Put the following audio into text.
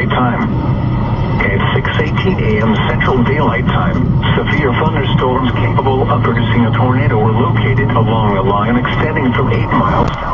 Daylight Time. At 6:18 a.m. Central Daylight Time, severe thunderstorms capable of producing a tornado were located along a line extending from 8 miles south